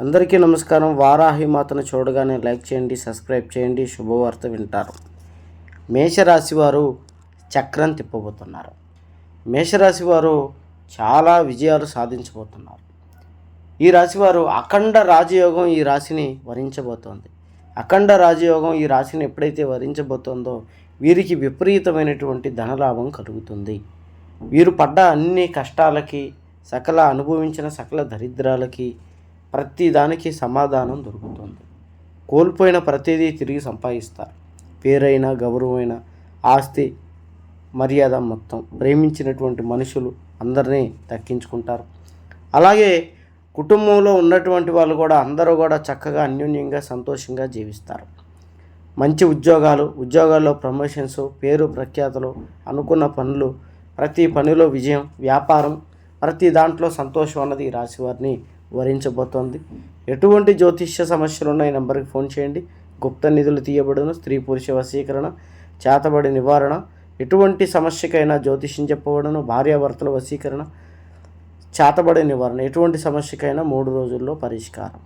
అందరికీ నమస్కారం. వారాహి మాతను చూడగానే లైక్ చేయండి, సబ్స్క్రైబ్ చేయండి. శుభవార్త వింటారు. మేషరాశి వారు చక్రం తిప్పబోతున్నారు. మేషరాశి వారు చాలా విజయాలు సాధించబోతున్నారు. ఈ రాశివారు అఖండ రాజయోగం ఈ రాశిని వరించబోతోంది. అఖండ రాజయోగం ఈ రాశిని ఎప్పుడైతే వరించబోతోందో వీరికి విపరీతమైనటువంటి ధనలాభం కలుగుతుంది. వీరు పడ్డ అన్ని కష్టాలకి, అనుభవించిన సకల దరిద్రాలకి ప్రతి దానికి సమాధానం దొరుకుతుంది. కోల్పోయిన ప్రతిదీ తిరిగి సంపాదిస్తారు. పేరైన, గౌరవమైన, ఆస్తి, మర్యాద మొత్తం ప్రేమించినటువంటి మనుషులు అందరినీ దక్కించుకుంటారు. అలాగే కుటుంబంలో ఉన్నటువంటి వాళ్ళు కూడా అందరూ కూడా చక్కగా అన్యోన్యంగా సంతోషంగా జీవిస్తారు. మంచి ఉద్యోగాల్లో ప్రమోషన్స్, పేరు ప్రఖ్యాతలు, అనుకున్న పనులు, ప్రతి పనిలో విజయం, వ్యాపారం, ప్రతి దాంట్లో సంతోషం అన్నది ఈ రాశి వారిని వరించబోతోంది. ఎటువంటి జ్యోతిష్య సమస్యలు ఉన్న ఈ నెంబర్కి ఫోన్ చేయండి. గుప్త నిధులు తీయబడును. స్త్రీ పురుష వశీకరణ, చేతబడి నివారణ, ఎటువంటి సమస్యకైనా జ్యోతిష్యం చెప్పబడును. భార్యాభర్తల వశీకరణ, చేతబడి నివారణ, ఎటువంటి సమస్యకైనా 3 రోజుల్లో పరిష్కారం.